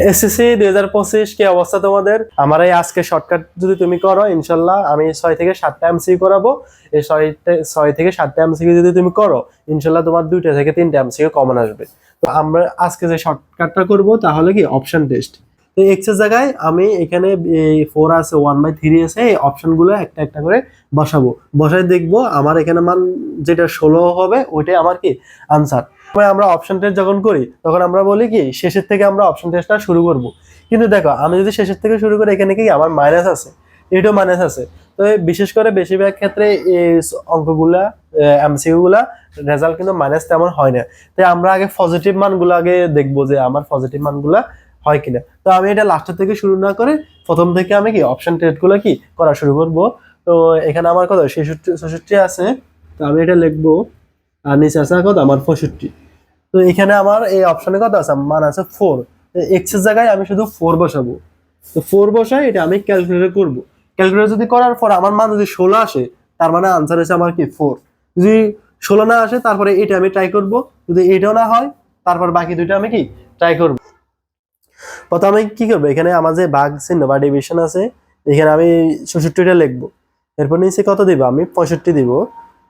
SSC 2025 কি অবস্থা তোমাদের? আমার এই আজকে শর্টকাট যদি তুমি করো, ইনশাল্লাহ আমি 6 থেকে 7টা এমসিকিউ করাবো। এই 6 থেকে 7টা এমসিকিউ যদি তুমি করো, ইনশাল্লাহ তোমার 2টা থেকে 3টা এমসিকিউ কমন আসবে। তো আমরা আজকে যে শর্টকাটটা করব তাহলে কি অপশন টেস্ট। তো এক্স এর জায়গায় আমি এখানে 4 আছে, 1/3 আছে, এই অপশনগুলো একটা একটা করে বসাবো। বসাই দেখবো আমার এখানে মান যেটা 16 হবে ওইটাই আমার কি আনসার। আমরা অপশন টেস্ট যখন করি তখন আমরা বলি কি শেষের থেকে আমরা অপশন টেস্টটা শুরু করব। কিন্তু দেখো আমি যদি শেষের থেকে শুরু করি, এখানে কি আমার মাইনাস আছে, এটাও মাইনাস আছে। তো বিশেষ করে বেশিরভাগ ক্ষেত্রে এই অঙ্কগুলা এমসিকিউ গুলা রেজাল্ট কিন্তু মাইনাস তেমন হয় না। তাই আমরা আগে পজিটিভ মানগুলো আগে দেখবো যে আমার পজিটিভ মানগুলা হয় কিনা। তো আমি এটা লাস্টের থেকে শুরু না করে প্রথম থেকে আমি কি অপশন টেস্ট গুলো কি করা শুরু করব। তো এখানে আমার কত 66 আছে, তো আমি এটা লিখবো। আর নিচে আছে কত আমার 65। তো এখানে আমার এই অপশনে কত আছে, মান আছে 4। এক্স এর জায়গায় আমি শুধু 4 বসাবো। তো 4 বসাই এটা আমি ক্যালকুলেটর করব। ক্যালকুলেটর যদি করার পর আমার মান যদি 16 আসে, তার মানে আনসার হচ্ছে আমার কি 4। যদি 16 না আসে, তারপরে এটা আমি ট্রাই করব। যদি এটাও না হয়, তারপর বাকি দুইটা আমি কি ট্রাই করব। প্রথমে আমি কি করবো, এখানে আমার যে ভাগ চিহ্ন বা ডিভিশন আছে, এখানে আমি 66টা লিখবো। এরপর নিচে কত দিব, আমি 65 দিব।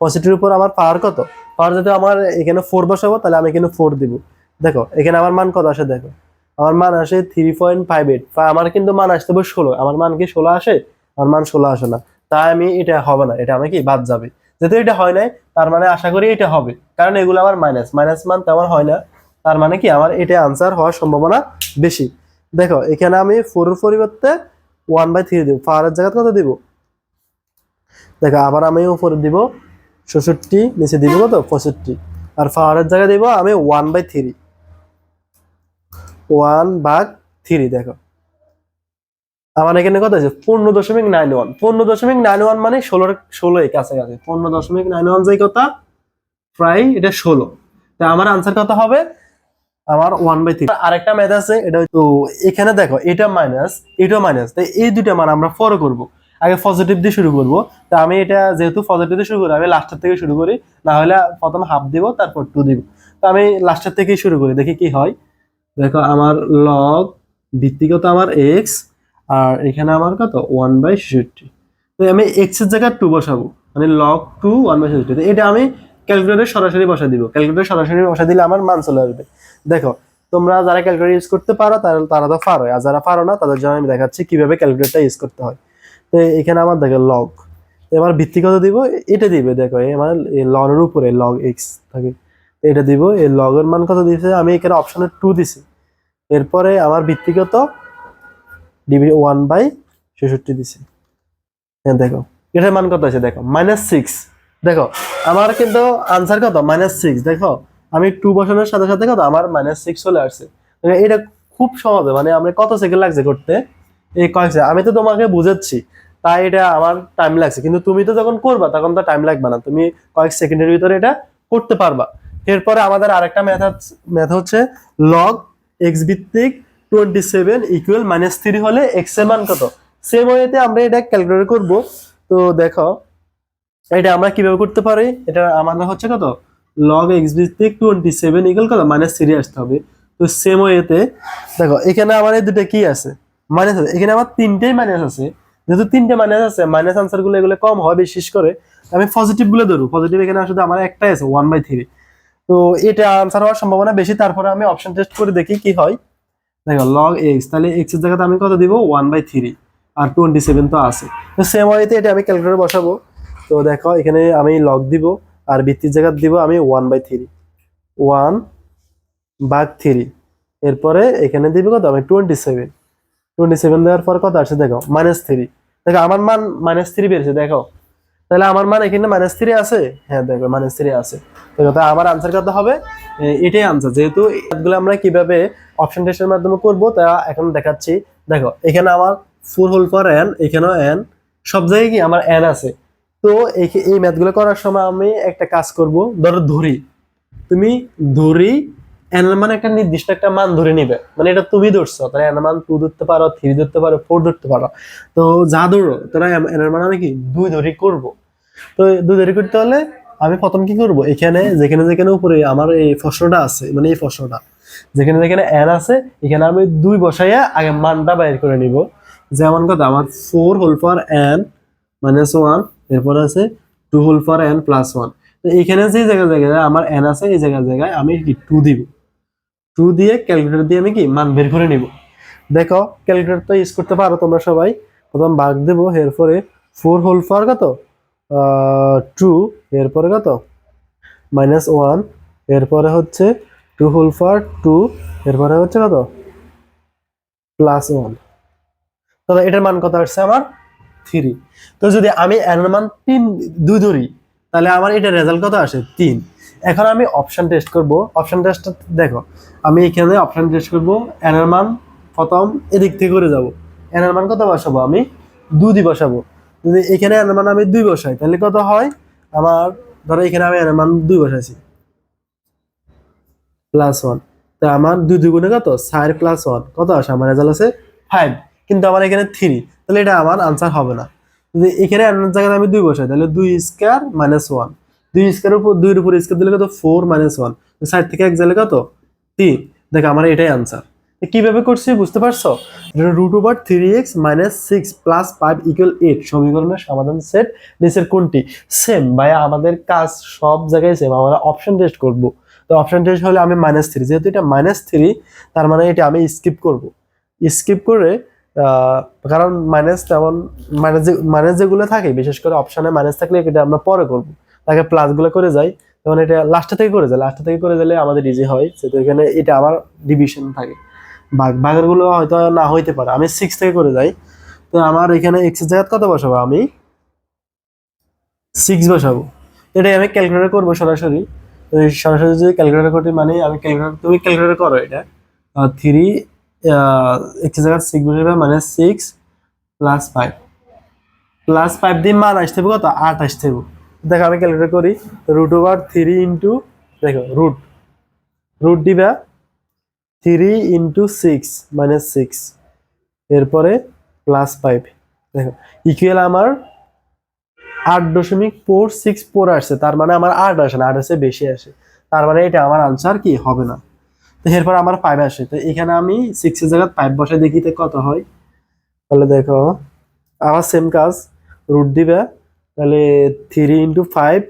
65-র উপর আমার পাওয়ার কত, পাওয়ার যদি আমার এখানে 4 বসাবো, তাহলে আমি এখানে 4 দিব। দেখো এখানে আমার মান কত আসে, দেখো আমার মান আসে 3.58। আমার কিন্তু মান আসতে হবে 16। আমার মান কি 16 আসে? আমার মান 16 আসে না। তাই আমি এটা হবে না, এটা আমি কি বাদ যাবে। যেহেতু এটা হয় নাই, তার মানে আশা করি এটা হবে, কারণ এগুলো আমার মাইনাস মাইনাস মান তেমন হয় না। তার মানে কি আমার এটা আনসার হওয়ার সম্ভাবনা বেশি। দেখো এখানে আমি 4 এর পরিবর্তে 1/3 দিব। পাওয়ারের জায়গায় কত দিব, দেখো আবার আমি উপরে দিব 66, নিচে দিব কত 65। আর পাওয়ারের জায়গায় দিব আমি 1/3, 1/3। দেখো আমার এখানে কত আছে 15.91। 15.91 মানে 16 কাছাকাছি। 15.91 যাই কথা, প্রায় এটা 16। তা আমার আনসার কত হবে, আমার 1/3। আরেকটা ম্যাথ আছে, এটা তো এখানে দেখো এটা মাইনাস, এটা মাইনাস। তাই এই দুইটা মান আমরা পরে করব, আগে পজিটিভ দিয়ে শুরু করব। তা আমি এটা যেহেতু পজিটিভ দিয়ে শুরু করি, আমি লাস্টের থেকে শুরু করি, না হলে প্রথম হাফ দিব তারপর 2 দিব। তো আমি লাস্টের থেকেই শুরু করি, দেখি কি হয়। দেখো আমার লগ ভিত্তিগত আমার এক্স, আর এখানে আমার কত 1/66। তো আমি এক্স এর জায়গায় 2 বসাবো, মানে লগ 2 1/66। এটা আমি ক্যালকুলেটর সরাসরি বসা দিব। ক্যালকুলেটর সরাসরি বসা দিলে আমার মান চলে আসবে। দেখো তোমরা যারা ক্যালকুলেটর ইউজ করতে পারো তারা তো পারো, আর যারা পারো না তাদের জন্য আমি দেখাচ্ছি কিভাবে ক্যালকুলেটরটা ইউজ করতে হয়। তো এখানে আমার দেখো লগ, এবার ভিত্তিগত দিব, এটা দিবে। দেখো আমার লগের উপরে লগ এক্স থাকে, এটা দিব। এই লগের মান কত দিয়েছে, আমি এখানে অপশনে 2 দিছি। এরপরে আমার ভিত্তিগত ডিবি 1/66 দিছি। হ্যাঁ দেখো এটার মান কত আছে, দেখো -6। দেখো আমার কিন্তু আনসার কত -6। দেখো আমি 2 বসানোর সাথে সাথে কত আমার -6 চলে আসছে। এটা খুব সহজে, মানে আমরা কত সেকেন্ড লাগছে করতে, এই কয়েক সেকেন্ড। আমি তো তোমাকে বুঝাচ্ছি, তাই এটা আমার টাইম লাগছে, কিন্তু তুমি তো যখন করবা তখন তো টাইম লাগবে না, তুমি কয়েক সেকেন্ডের ভিতরে এটা করতে পারবা। এরপরে আমাদের আরেকটা ম্যাথ হচ্ছে লগ এক্স ভিত্তিক 27 ইকুয়াল -3 হলে এক্স এর মান কত। সেম ওয়েতে আমরা এটা ক্যালকুলেট করব। তো দেখো এটা আমরা কিভাবে করতে পারি, এটা আমাদের হচ্ছে কত লগ এক্স ভিত্তিক 27 ইকুয়াল কত -3 আসতে হবে। তো সেম ওয়েতে দেখো এখানে আমার এই দুটো কি আছে, মাইনাস আছে। এখানে আমার তিনটেই মাইনাস আছে। যেহেতু তিনটে মাইনাস আছে, মাইনাস আনসার গুলো এগুলো কম হয় বিশেষ করে। আমি পজিটিভ গুলো ধরবো। পজিটিভ এখানে আসলে আমার একটাই আছে 1/3। তো এটা আনসার হওয়ার সম্ভাবনা বেশি। তারপরে আমি অপশন টেস্ট করে দেখি কি হয়। দেখো লগ এক্স, তাহলে এক্স এর জায়গাতে আমি কত দিব 1/3, আর 27 তো আছে। তো সেম ওয়েতে এটা আমি ক্যালকুলেটর বসাবো। তো দেখো এখানে আমি লগ দিব, আর ভিত্তির জায়গা দিব আমি 1/3, 1/3। এরপরে এখানে দিব কত আমি 27 দেওয়ার পর কত আসছে দেখো -3। দেখো আমার মান -3 বেরিয়েছে। দেখো তাহলে আমার মান এখানে -3 আছে। হ্যাঁ দেখো -3 আছে। দেখো তাহলে আমার আনসার কত হবে, এটাই আনসার। যেহেতু এগুলো আমরা কিভাবে অপশন টেস্টের মাধ্যমে করব তা এখন দেখাচ্ছি। দেখো এখানে আমার 4 হোল ফর n, এখানেও n, সব জায়গায় কি আমার n আছে। তো এই ম্যাথগুলো করার সময় আমি একটা কাজ করব, ধরো তুমি ধরি n এর মান একটা নির্দিষ্ট একটা মান ধরে নিবে, মানে এটা তুমি ধরছো, তাহলে n এর মান 2 ধরতে পারো, 3 ধরতে পারো, 4 ধরতে পারো। তো যা ধরো তারা n এর মান আমি কি 2 ধরে করব। তো 2 ধরে করতে হলে আমি প্রথম কি করব, এখানে যেখানে যেখানে উপরে আমার এই প্রশ্নটা আছে, মানে এই প্রশ্নটা, যেখানে যেখানে n আছে এখানে আমি 2 বসাইয়া আগে মানটা বাইর করে নিব। যেমন কথা আমার 4 হোল পাওয়ার n মাইনাস 1, এরপর আছে 2 হোল পাওয়ার n প্লাস 1। তো এখানে যে জায়গায় জায়গায় আমার n আছে এই জায়গায় জায়গায় আমি কি 2 দিব, 2 দিয়ে ক্যালকুলেটর দিয়ে আমি কি মান বের করে নিব। দেখো ক্যালকুলেটর তো ইউজ করতে পারো তোমরা সবাই। প্রথম ভাগ দেবো, এরপরে 4 হোল পাওয়ার কত 2, এরপরে কত মাইনাস 1, এরপরে হচ্ছে 2 হোল পাওয়ার 2, এরপরে হচ্ছে কত প্লাস 1। তাহলে এটার মান কত আসছে আমার 3। তো যদি আমি n এর মান 2 ধরি তাহলে আমার এটা রেজাল্ট কত আসে 3। এখন আমি অপশন টেস্ট করব। অপশন টেস্ট দেখো আমি এখানে অপশন টেস্ট করব, n এর মান প্রথম এদিক থেকে করে যাব। n এর মান কত বসাবো আমি 2 দিয়ে বসাবো। যদি এখানে n এর মান আমি 2 বসাই তাহলে কত হয় আমার, ধরো এখানে আমি n এর মান 2 বসাইছি প্লাস 1, তো আমার 2 দুগুণে কত 4 প্লাস 1 কত আসে আমার রেজাল্ট আছে 5। কিন্তু আমার এখানে 3, তাহলে এটা আমার আনসার হবে না। যদি এখানে n এর জায়গায় আমি 2 বসাই তাহলে 2 স্কয়ার মাইনাস 1, 2 স্কয়ারের উপর 2 এর উপর স্কয়ার দিলে কত 4 মাইনাস 1, 4 থেকে 1 গেলে কত 3। দেখো আমার এটাই আনসার। কিভাবে করছি বুঝতে পারছো? এটা √3x - 6 + 5 = 8 সমীকরণের সমাধান সেট নিচের কোনটি? সেম ভাইয়া, আমাদের কাজ সব জায়গায় সেম। আমরা অপশন টেস্ট করব। তো অপশন টেস্ট হলে আমি -3, যেহেতু এটা -3 তার মানে এটা আমি স্কিপ করব। স্কিপ করে কারণ মাইনাস তেমন মাইনাস যেগুলো থাকে বিশেষ করে অপশনে মাইনাস থাকলে এটা আমরা পরে করব, তাকে প্লাস গুলো করে যাই, তখন এটা লাস্ট থেকে করে যায়। লাস্ট থেকে করে দিলে আমাদের ইজি হয়, যেহেতু এখানে এটা আবার ডিভিশন থাকে। ভাগের গুলো হয়তো না হইতে পারে, আমি 6 থেকে করে যাই। তো আমার এখানে x এর জায়গায় কত বসাবো আমি 6 বসাবো। এটাই আমি ক্যালকুলেটর করবো সরাসরি। তো সরাসরি যদি ক্যালকুলেটর করি মানে আমি ক্যালকুলেটর, তুমি ক্যালকুলেটর করো এটা 3 x এর জায়গায় 6 বসাবে মানে 6 + 5 দিয়ে মান আসতে হবে কত 8 আসতে হবে। দেখো আমি ক্যালকুলেটর করি, √3 ইন্টু দেখো রুট দিবা 3 ইন্টু 6 -6, এরপরে +5 দেখো ইকুয়াল আমার 8.464 আসছে। তার মানে আমার 8 আসে না, 8 আসে বেশি আসে, তার মানে এটা আমার আনসার কি হবে না। তো এরপর আমার 5 আসে, তো এখানে আমি 6 এর জায়গায় 5 বসাই দেখি তো কত হয়। তাহলে দেখো আবার সেম কাজ, রুট দিবা তাহলে 3 ইন্টু 5,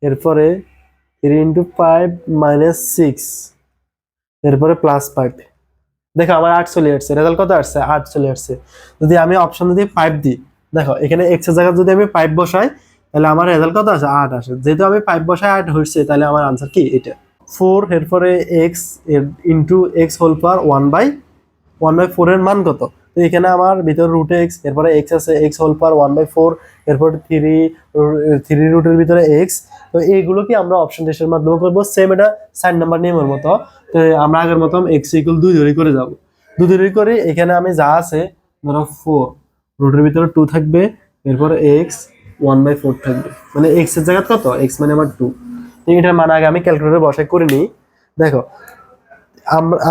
এরপরে 3 ইন্টু 5 -6, এরপরে +5। দেখো আমার 8 চলে আসছে, রেজাল্ট কত আসছে 8 চলে আসছে। যদি আমি অপশন দিয়ে 5 দিই, দেখো এখানে x এর জায়গায় যদি আমি 5 বসাই তাহলে আমার রেজাল্ট কত আসে 8 আসে। যেহেতু আমি 5 বসাই 8 হচ্ছে, তাহলে আমার আনসার কি এটা 4, এরপরে x into x whole power 1/4 এর মান কত। তো এখানে আমার ভিতরে √x, এরপরে x আছে x হোল পাওয়ার 1/4, এরপর 3 রুটের ভিতরে x। তো এইগুলো কি আমরা অপশন টেস্টের মাধ্যমে করব, সেম এটা 4 নাম্বার নিয়মের মতো। তো আমরা আগের মতো x = 2 ধরে করে যাব, 2 ধরে করে এখানে আমি যা আছে ধরো 4 রুটের ভিতরে 2 থাকবে, এরপর x 1/4 থাকবে, মানে x এর জায়গা কত x মানে আমার 2। তো এটার মান আগে আমি ক্যালকুলেটরে বসাই করে নিই। দেখো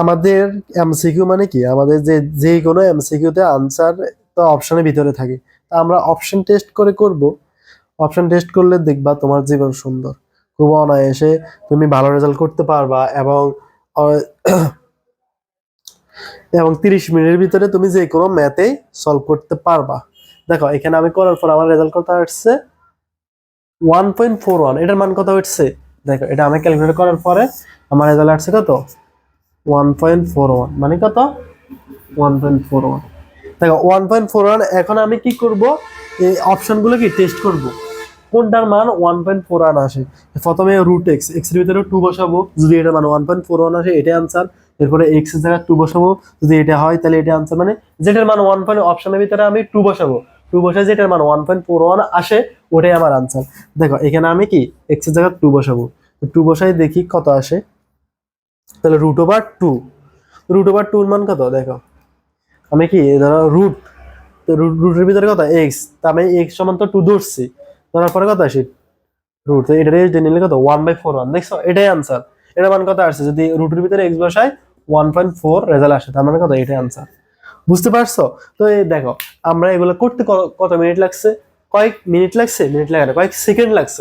আমাদের এমসিকিউ মানে কি, আমাদের যে কোনো এমসিকিউতে আনসার তো অপশনের ভিতরে থাকে। তা আমরা অপশন টেস্ট করে করব। অপশন টেস্ট করলে দেখবা তোমার জীবন সুন্দর, খুব অনায়াসে তুমি ভালো রেজাল্ট করতে পারবা, এবং 30 মিনিটের ভিতরে তুমি যে কোনো ম্যাথে সলভ করতে পারবা। দেখো এখানে আমি করার পর আমার রেজাল্ট কত আসছে 1.41। এটার মান কত হচ্ছে দেখো, এটা আমি ক্যালকুলেট করার পরে আমার রেজাল্ট আসছে কত 1.41, মানে কত 1.41। দেখো 1.41। এখন আমি কি করব, এই অপশনগুলো কি টেস্ট করব কোনটার মান 1.41 আসে। প্রথমে √x, x এর ভিতরে 2 বসাবো, যদি এটা মান 1.41 আসে এটাই আনসার। এরপরে x এর জায়গায় 2 বসাবো, যদি এটা হয় তাহলে এটা আনসার, মানে যেটার মান 1. অপশনের ভিতরে আমি 2 বসাবো, 2 বসাই যেটার মান 1.41 আসে ওটাই আমার আনসার। দেখো এখানে আমি কি x এর জায়গায় 2 বসাবো, 2 বসাই দেখি কত আসে। তাহলে √2, √2 এর মান কত দেখো, আমি কি ধরো রুটের ভিতরে কত x, তা আমি x সমান তো 2 ধরছি, ধরার পরে কত আসে রুট, তো এটা রেঞ্জ নিলে কত 1/41। দেখছো এটাই আনসার। এটা মান কত আসছে, যদি রুটের ভিতরে x বসাই 1.4 রেজাল্ট আসে, তার মানে কত এটাই আনসার। বুঝতে পারছো? তো এই দেখো আমরা এগুলো করতে কত মিনিট লাগছে, কয়েক মিনিট লাগছে, মিনিট লাগে না, কয়েক সেকেন্ড লাগছে।